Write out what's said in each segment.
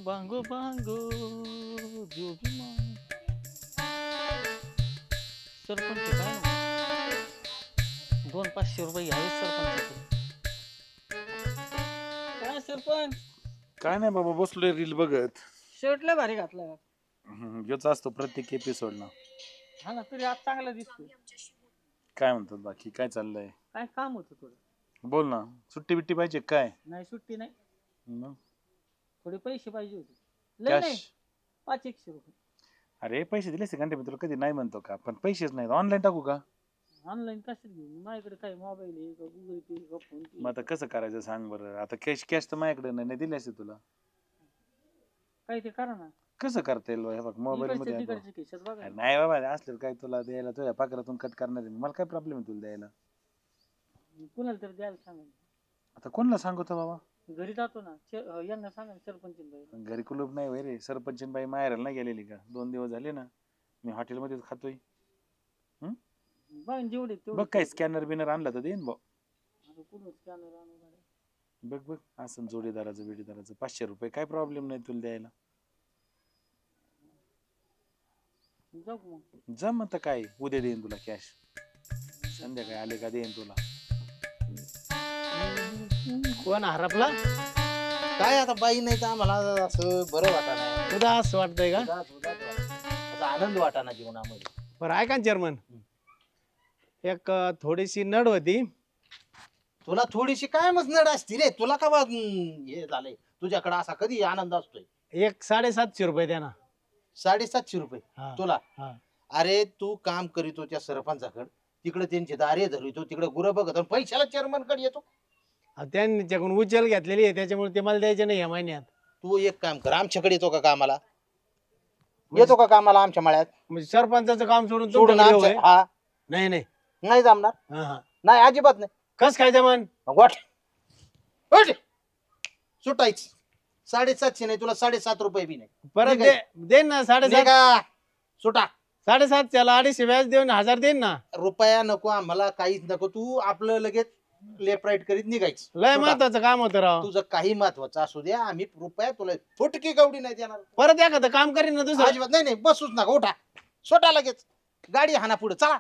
बांगो बांगो जो भी मांगो. सरपंच काय ना 200-500 रुपये घ्यावे सरपंचाकडे. काय सरपंच काय नाही बाबा, बसलोय रील बघत. शर्ट लय भारी घातला. योच असतो प्रत्येक एपिसोडला. हा ना, तरी आज चांगला दिसतोय. काय म्हणतात बाकी, काय चाललंय? काय काम होतं थोडं. बोल ना, सुट्टी बिट्टी पाहिजे काय? नाही सुट्टी नाही, मग थोडे पैसे पाहिजे होते. लय नाही, कॅश? 500 रुपये. अरे पैसे दिलेस घंटे, मी तुला कधी नाही म्हणतो का, पण पैसेच नाही. ऑनलाईन टाकू का? ऑनलाईन कशात घेऊ, माझ्याकडे काय मोबाईल आहे का, गुगल पे का, फोन पे. मग आता कसं करायचं सांग बरं. आता कॅश कॅश तर माझ्याकडे नाही, दिले असते तुला. काय ते करा ना, कसं करता येईल हे बघ, मोबाईल मध्ये आहे बघ. तिकडच्या खिशात बघा. अरे नाही बाबा, असलं काय तुला द्यायला, तुझ्या पाकरातून कट करणार आहे. मला काय प्रॉब्लेम आहे तुला द्यायला? कुणाला तरी द्यायला सांगा. आता कोणाला सांगतो बाबा? घरी जातो ना, यांना सांगा सरपंच बाई. घरी कुलूप नाही वय रे. सरपंचीन बाई माहेराला नाही गेलेली का? 2 दिवस झाले ना, मी हॉटेलमध्येच खातोय. बघ जेवढे बघ काय स्कॅनर बिनर आणला तर देईन भाऊ. कुठं स्कॅनर आणून बघ बघ, असं जोडीदाराचं 500 रुपये, काय प्रॉब्लेम नाही तुला द्यायला. जाऊ मग. जम आता काय, उद्या देईन तुला कॅश. संध्याकाळी आले का देईन तुला. कोण हरपला? काय आता बाई नाही तर आम्हाला असं बरं वाटा नाही. तुला असं वाटतंय का? असा आनंद वाटाना जीवनामध्ये. बरं ऐका ना चेअरमन, एक थोडीशी नड होती. तुला थोडीशी काय मग नड असती रे, तुला का हे झालंय, तुझ्याकडे असा कधी आनंद असतोय. एक 750 रुपये द्या ना. 750 रुपये हा. तुला? हा. अरे तू काम करीतो त्या सरपंचाकडे, तिकडे त्यांचे दारे धरितो, तिकडे गुरं बघत आणि पैशाला चेअरमन कडे येतो. त्यांच्याकडून उचल घेतलेली आहे, त्याच्यामुळे ते मला द्यायचे नाही या महिन्यात. तू एक काम कर, आमच्याकडे येतो का कामाला? येतो का कामाला आमच्या मळ्यात? म्हणजे सरपंचाचं काम सोडून सोडून तुमच्याकडे येऊ आमचं- होय? हा, नाही नाही. नाही जमणार. हा, हा. नाही अजिबात नाही. कस काय जमान? वाट सुटायच. 750 नाही, तुला 7.5 रुपये बी नाही. परत ठीक आहे. देईन ना 7.5. निघा. सुटा. 7.5 त्याला 250 व्याज देऊन 1000 देईन ना. रुपया नको आम्हाला, काहीच नको. तू आपलं लगेच लेफ्ट राईट करीत निघायचं. लय सुटा. महत्वाचं काम होतं राव. तुझं काही महत्वाचं असू द्या, आम्ही रुपया तुला फुटकी गवडी नाही देणार. परत एखादं काम करीन ना दुसरं. अजिबात नाही. नाही बसूच नका, उठा सोटा लगेच. गाडी हाना पुढे चला.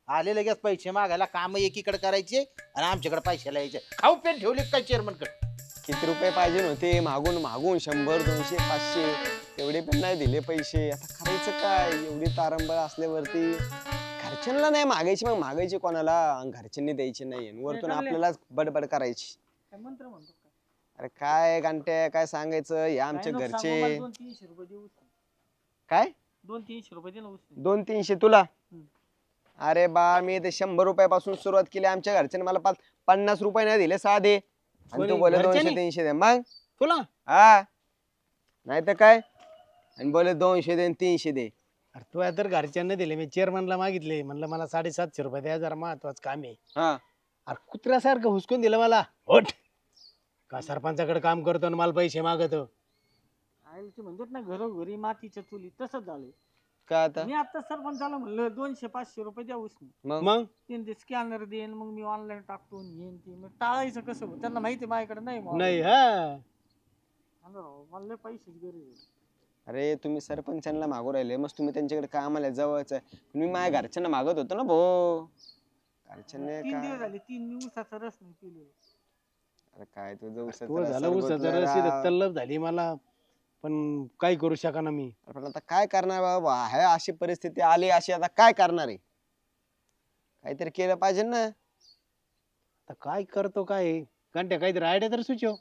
आले लगेच पैसे मागायला, काम एकीकडे करायचे आणि आमच्याकडे पैशाला यायचे. खाऊ पेन ठेवले काय चेअरमन कडे? किती रुपये पाहिजे होते, मागून मागून 100 200 500 तेवढे पण नाही दिले पैसे. आता करायचं काय, एवढी तारंबळ असल्यावरती. घरच्यांना नाही मागायची, मग मागायची कोणाला? घरच्यांनी द्यायची नाही, वरतून आपल्यालाच बडबड करायची. काय मंत्र म्हणतो काय? अरे काय घंटे, काय सांगायचं, हे आमचे काय नको घरचे. सांगू, मला 200-300 रुपये देऊ. काय 200-300 रुपये दे ना उसने. 200-300 तुला? हम्म. अरे बा, मी ते 100 रुपयापासून सुरुवात केली. आमच्या घरच्यांनी मला 50 रुपये नाही दिले साधे, आणि कोणी? तू बोले घरच्यांनी? 200-300 दे. मग तुला हा, नाही तर काय, आणि बोले 200 दे 300 दे. अरे तू तर घरच्यांना दिले, मी चेअरमनला मागितले, म्हणलं मला 750 रुपये द्या, जरा महत्वाचं काम आहे. हा, अरे कुत्र्यासारखं हुसकून दिलं मला. होट का सरपंचाकडे काम करतो आणि मला पैसे मागतो. आईलचे म्हणतात ना घरोघरी मातीच्या चुली, तसंच झालं. का आता मी आता सरपंचाला म्हणलं 200-500 रुपये द्या उसने. मग मग ते स्कॅनर देईन, मग मी ऑनलाईन टाकतो येईन ते. मग टाळायचं कसं हो? त्यांना माहिती आहे माझ्याकडे नाही mobile. नाही. हा मला लय पैशाची गरज आहे. अरे तुम्ही सरपंचांना मागू राहिले, मग तुम्ही त्यांच्याकडे कामाला जवळच आहे. मी माझ्या घरच्यांना मागत होतो ना भाऊ. घरच्यांनी 3 दिवस काय, झाले, 3 मी उसाचा रस नाही पिलेला. अरे काय तुझं तो उसाचं झालं सरबत उसाचं लय रशीद राव. तल्लफ झाली मला, पण काही करू शका ना मी. पण आता काय करणार बाबा, आहे अशी परिस्थिती आली अशी, आता काय करणार आहे? काहीतरी केलं पाहिजे ना. आता काय करतो काय घंट्या, काहीतरी आयडिया तर सुचव.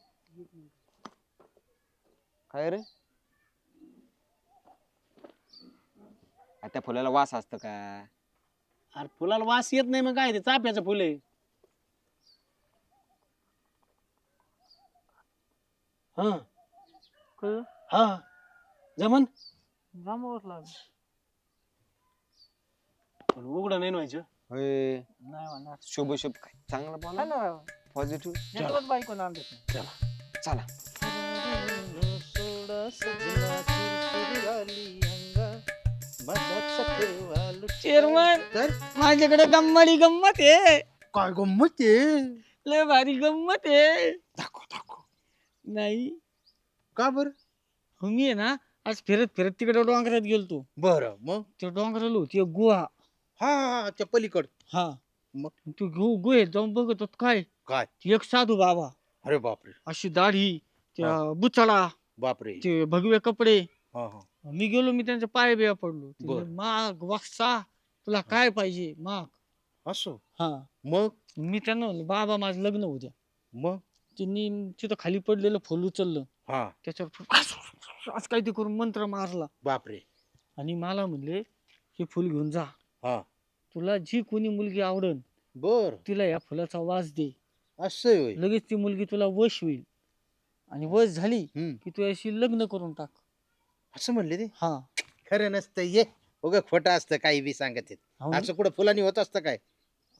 काय रे, आता त्या फुलाला वास असतं का? अरे फुलाला वास येत नाही, मग काय ते चाफ्याचं फुल आहे. हा कळलं? हा जमन, जमावंच लागलं. पण उघडं नाही व्हायचं. होय, नाही म्हणणार. शुभ शुभ काय चांगला हा बोला, ना, पॉझिटिव्ह. नेटवर्क बायको आणत नाही. चला चेअरमन, माझ्याकडे गंमत आहे. काय गंमत आहे? लय भारी गंमत आहे. दाखव दाखव. नाही का बर? मी आहे ना आज फिरत फिरत तिकडे डोंगरात गेलतो. बरं मग त्या डोंगराला होती एक गुहा. हा हा हा, त्या पलीकड हा मग? तू गुहेत जाऊन बघत होत काय काय एक साधू बाबा, अरे बापरे अशी दाढी, त्या बुचडा, बापरे ते भगवे कपडे. हा हा मी गेलो, मी त्यांच्या पाय बिया पडलो. ते बर. म्हणे, माग वागसा तुला काय पाहिजे माग. असो हा मग मी त्यांना म्हणलं बाबा माझं लग्न उद्या. मग त्यांनी तिथं खाली पडलेलं फुल उचललं, हा त्याच्यावर असं काहीतरी करून मंत्र मारला बापरे आणि मला म्हणले हे फुल घेऊन जा, हा तुला जी कोणी मुलगी आवडन बर तिला या फुलाचा वास दे, असं आहे होय. लगेच ती मुलगी तुला वश होईल आणि वश झाली हम्म. की तू याशी लग्न करून टाक. असं म्हणले ते हा खरं नसतं ये उगा खोटं असतं काही बी सांगत आहेत. हो ना? असं कुठं फुलानी होत असतं काय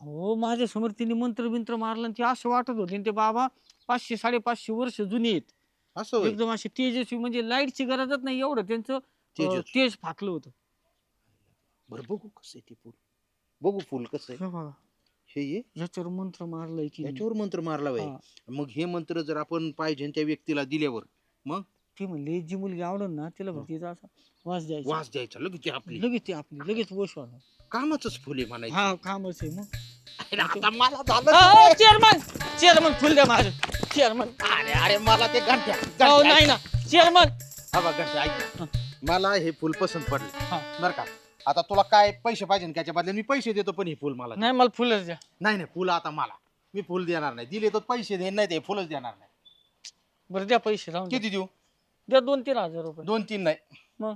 हो माझ्या समोर तिने मंत्र बिंत्र मारला आणि ते असं वाटत होते ते बाबा 500 550 वर्ष जुनी आहेत. असं होय. एकदम असे तेजस्वी, म्हणजे लाईटची गरजच नाही एवढं त्यांचं तेजस्वी. तेज फाकलं होतं. बरं बघू कसं आहे ते फुल बघू फुल कसं आहे हे बघा, हे ये याच्यावर मंत्र मारलाय की याच्यावर मंत्र मारला बाई हा. मग हे मंत्र जर आपण पाहिजे त्या व्यक्तीला दिल्यावर मग ती म्हणली जी मुलगी आवडल ना तिला हा. फक्त तिचा असा वास द्यायचा, वास द्यायचा लगेच ते आपली लगेच ती आपली लगेच वश होणार. कामाचंच फुल आहे म्हणायचं हा कामच आहे मग. आता मला झालं चेअरमन चेअरमन फुल द्या माझं चेअरमन. अरे अरे मला ते घंट्या हो नाही ना चेअरमन. हा बघ घंट्या ऐक ना. मला हे फुल पसंत पडले हा. बरं का आता तुला काय पैसे पाहिजे त्याच्या बदल्यात मी पैसे देतो पण हे फुल मला दे. नाही मला फुलच द्या. नाही नाही फुल आता मला मी फुल देणार नाही दिले तर पैसे दे नाही ते फुलच देणार नाही बरं द्या पैसे राहून द्या. किती देऊ द्या 2-3 हजार रुपये. 2-3 नाही मग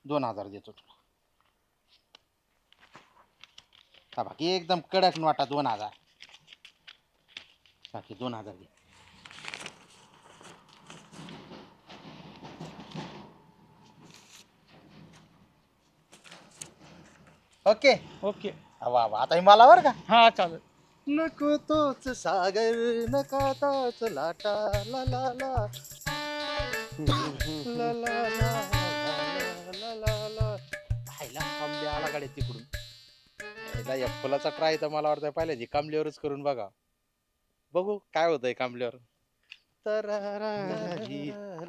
2000 देतो तुला हा बाकी एकदम कडक नोटा 2000 बाकी 2000 दे ओके ओके. वा वा आता हे मला बर का हा चालेल. नको तोच सागर नका तोच लाटा ला ला ला ला ला ला ला ला ला आईला कांबले आला गाडी तिकडून आईला या फुलाचा ट्राय तर मला वाटतं पाहिजे कांबल्यावरच करून बघा बघू काय होतंय कांबल्यावर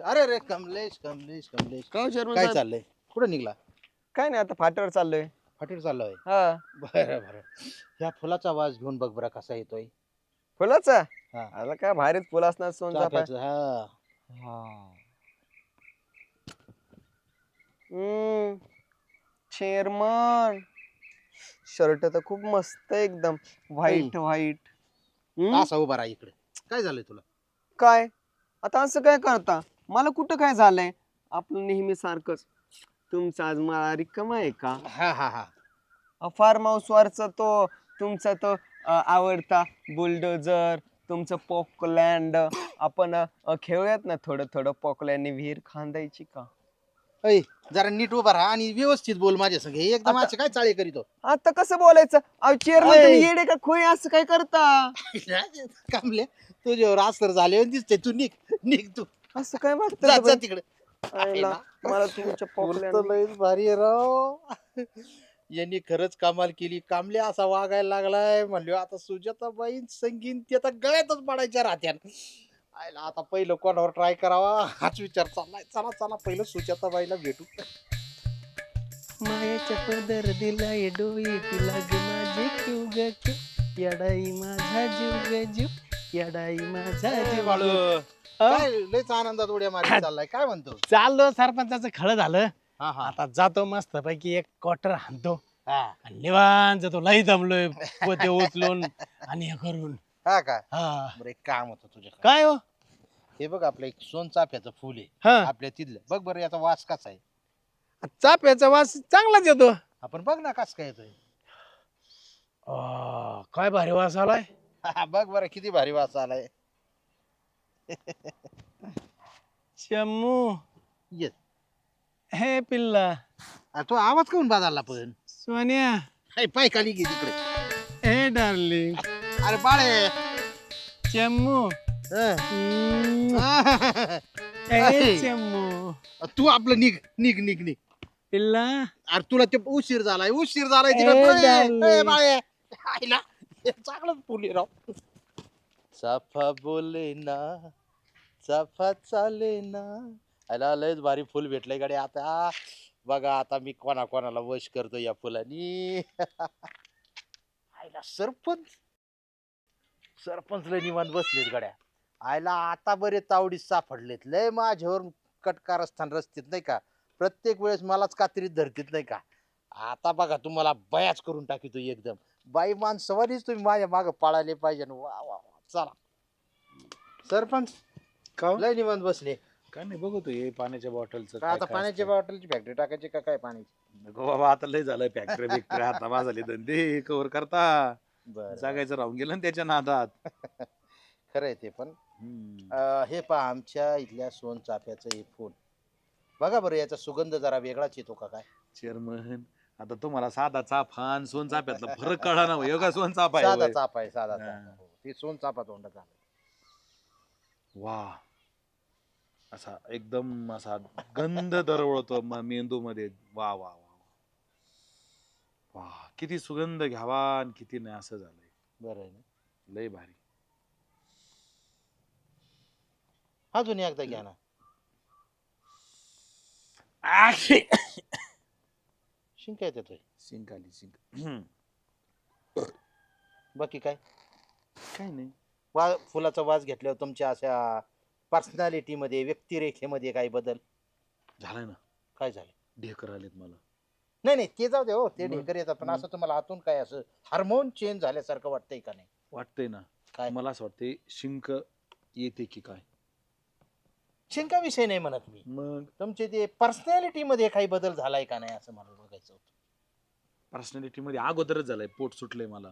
अरे रे कमलेश कमलेश कमलेश का चेअरमन काय साहेब? चाललंय कुठं निघला काय नाही आता फाट्यावर चाललोय. फाटीवर चाललोय हा बरं बरं ह्या फुलाचा वास घेऊन बघ बरं कसा येतोय फुलाचा हा. आता काय भारीच फुल असणार सोनचाफा. चाफ्याचं, हा चेअरमन शर्ट तर खूप मस्त आहे एकदम व्हाईट व्हाईट. असा उभा राहा इकडे काय झालंय तुला काय आता असं काय करता मला कुठं काय झालंय आपलं नेहमी सारखंच. तुमचं आज मला रिकाम आहे का? हा हा हा फार्म हाऊस वरचा तो तुमचा तो आवडता बुलडोजर तुमचं पोकलँड आपण खेळूयात ना थोडं थोडं पोकलँडने विहीर खांदायची का? ऐ जरा नीट उभा राहा आणि व्यवस्थित बोल माझ्या संग हे एकदम आता- असे काय चाळे करीतो आता कसं बोलायचं अहो चेअरमन ऐ. तुम्ही येडे का खोय असं काय करता? कामले तुझ्यावर आसर झाले दिसते तू निघ निघ तू असं काय जा जा वाटतं तिकडे आईला, मला तुमच्या पोकलँड लयच भारी आहे राव यांनी खरंच कमाल केली कामले असा वागायला लागलाय म्हणलो आता सुजाताबाई संगीन ते आता गळ्यातच पडायच्या राहत्या आयला आता पहिलं कोणावर ट्राय करावा हाच विचार चाललाय चला चला पहिलं सुजाताबाईला भेटू मायेच्या पदर दिलाय डोई तुला ग माझे क्यू ग क्यू येडाई माझा जीव ग जीव येडाई माझा जीव बाळू ग. काय लयच आनंदात उड्या मारी चाललाय काय म्हणतो चाललो सरपंचाचं खळं झालं हा हा आता जातो मस्त पैकी एक क्वार्टर हाणतो हा आणि निवांत जातो लई दमलोय पोते उचलून आणि हे करून हा का हा बरं एक काम होतं तुझ्याकडे काय हो हे बघ आपलं एक सोनचाफ्याचं फुल आहे हा आपल्या तिथलं बघ बरं याचा वास कसा आहे चाफ्याचा वास चांगलाच येतो आपण बघ ना कस काय येतोय काय भारी वास आलाय बघ बरं किती भारी वास आलाय शम्मू येत हे पिल्ला तो आवाज काऊन बदलला पण सोन्या हाय, पाय खाली घे तिकडे हे डार्लिंग अरे बाळे चम्मू हे चम्मू तू आपलं निघ निघ निघ निघ पिल्ला अरे तुला ते उशीर झालाय ए, तिकडे darling. बाळे आईला हे चांगलंच फुल आहे राव चाफा बोले ना चाफा चाले ना आयला लयच भारी फुल भेटलंय गाडी. आता बघा आता मी कोणाला वश करतो या फुलानी. आयला सरपंच लय निवांत बसलेत गड्या. आयला आता बरे तावडीत सापडलेत लय माझ्यावर कटकारस्थान रस्तेत नाही का. प्रत्येक वेळेस मलाच कात्रीत धरतीत नाही का. आता बघा तुम्हाला बयाच करून टाकीतो एकदम. बाई माणसवानीच तुम्ही माझ्या माग पळाले पाहिजे. वा वा वा. चला सरपंच का लय निवांत बसले. काय नाही बघतो हे पाण्याच्या बॉटलचं का आता पाण्याच्या बॉटलची फॅक्टरी टाकायची का काय पाणी. नको बाबा आता लय झालंय फॅक्टरी बिक्टरी आता माझा धंदे कव्हर करता बरं जागायचं राहून गेलं ना त्याच्या नादात. खरंय ते पण. हम्म. हे पहा आमच्या इथल्या सोनचाफ्याचं हे फुल बघा बरं. याचा सुगंध जरा वेगळाच येतो का काय. चेअरमन आता तुम्हाला साधा चाफा आणि सोनचाफ्यातला फरक कळा ना योगा सोनचाफा आहे साधा होय. चाफा आहे साधा हा. चाफा. हो, ते सोनचाफा तोंडात झालं. वा असा एकदम असा गंध दरवळतो मेंदू मध्ये. वा वा वा वा किती सुगंध घ्यावा आणि किती नाही असं झालंय. बरं आहे ना. लय भारी. अजून एकदा घ्या ना. शिंका येतोय. शिंक आली शिंक. बाकी काय काय नाही फुलाचा वास घेतल्यावर तुमच्या अशा पर्सनॅलिटी मध्ये व्यक्तिरेखेमध्ये काही बदल झालंय ना. काय झालं. ढेकर आलेत मला. नाही ते जाऊ दे हो. ते मग? ढेकर येतात पण मग? असं तुम्हाला आतून काय असं हार्मोन चेंज झाल्यासारखं वाटतंय का नाही. वाटतंय ना. काय? मला असं वाटतंय शिंक येते की काय. शिंका विषय नाही म्हणत मी. मग तुमचे ते पर्सनॅलिटी मध्ये काही बदल झालाय का नाही असं मला बघायचं होतं. पर्सनॅलिटी मध्ये अगोदरच झालंय. पोट सुटलंय मला.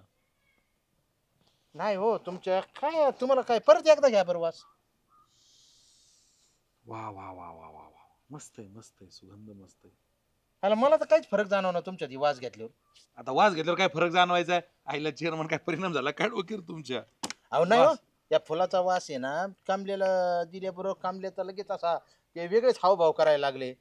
नाही हो तुमच्या काय तुम्हाला काय परत एकदा घ्या बरं वास. वा वा वा वा वा वा मस्त आहे मस्त आहे. सुगंध मस्त आहे. आणि मला तर काहीच फरक जाणवणार तुमच्या ती वास घेतल्यावर. आता वास घेतल्यावर काय फरक जाणवायचा आहे. आईला चेअरमन काय परिणाम झाला काय डोक्यावर तुमच्या. अहो नाही हो वास. त्या फुलाचा वास आहे ना कांबलेला दिल्याबरोबर कांबले तर लगेच असा ते वेगळेच हावभाव करायला लागले.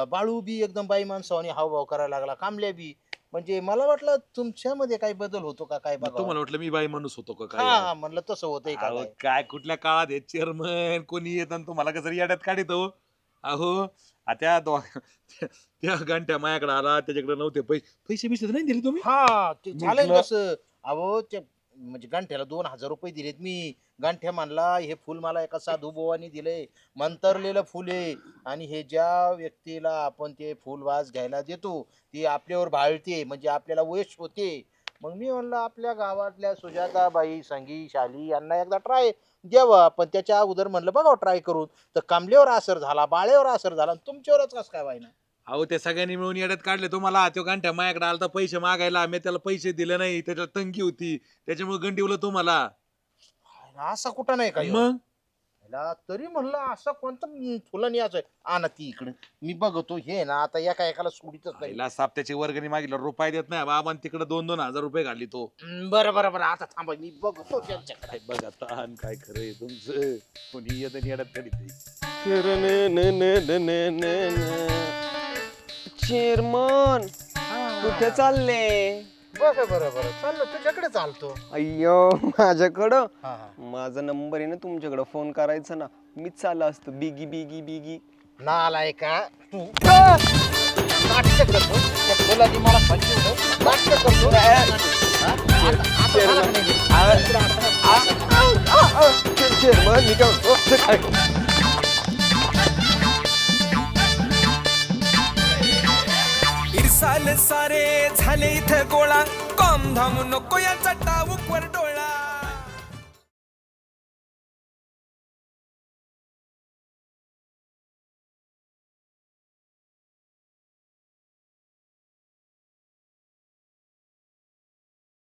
बाळू बी एकदम बाई माणसावानी हावभाव करायला लागला. कांबल्या बी म्हणजे मला वाटलं तुमच्यामध्ये काही बदल होतो का काय बघा. तुम्हाला वाटलं मी बाई माणूस होतो का काय. हा म्हणलं तसं होतंय का अहो, काय. काय कुठल्या काळात हे चेअरमन कोणी येत आणि तुम्हाला कसं याड्यात काढित हो. अहो त्या त्या घंट्या माझ्याकडे आला त्याच्याकडे नव्हते पैसे बिसे नाही दिले तुम्ही. हा ते झालंय म्हटलं- कसं. अहो ते म्हणजे गांठ्याला 2000 रुपये दिलेत मी. गांठ्या म्हणला हे फुल मला एका साधू बोवानी दिलंय. मंतरलेलं फुल आहे आणि हे ज्या व्यक्तीला आपण ते फुल वास घ्यायला देतो ती आपल्यावर भाळते म्हणजे आपल्याला वश होते. मग मी म्हणलं आपल्या गावातल्या सुजाताबाई संगी शाली यांना एकदा ट्राय द्यावा. पण त्याच्या अगोदर म्हणलं बघा ट्राय करून तर कांबल्यावर असर झाला बाळेवर असर झाला आणि तुमच्यावरच कसं काय व्हायना. अहो ते सगळ्यांनी मिळून येड्यात काढले तुम्हाला. तो घंट्या माझ्याकडे आला पैसे मागायला. मी त्याला पैसे दिले नाही. त्याच्याला तंगी होती त्याच्यामुळे गंडीवलं तुम्हाला. असं कुठं नाही का ह्यो? मग तरी म्हणलं असं कोणतं फुलं न्यायचंय. आणा ती इकडे मी बघतो हे ना आता एकाला सोडीतच नाही. पहिला साप्त्याची वर्गणी मागितलं रुपये देत नाही बाबा तिकडे 2,000 रुपये घालली तो. बरं आता थांबा मी बघतो त्यांच्याकडे. काय बघा ताण काय खरंय तुमचं. कोणी येत येड्यात काढित. चेअरमन कुठे चालले. बरं चाललो तुझ्याकडे चालतो. अय्यो माझ्याकडं. हा. माझा नंबर आहे ना तुमच्याकडं फोन करायचा ना. मीच चालला असतो बिगी बिगी बिगी. नालाय का तू नाटक करतो त्या फुलाची मला पंचवीस नाटक करतो. हा? आता झालं का नाही? चेअरमन मी काय म्हणतो. इरसाल सारे झाले इथं गोळा कॉम धाम नको याचा टाऊक वर डोळा.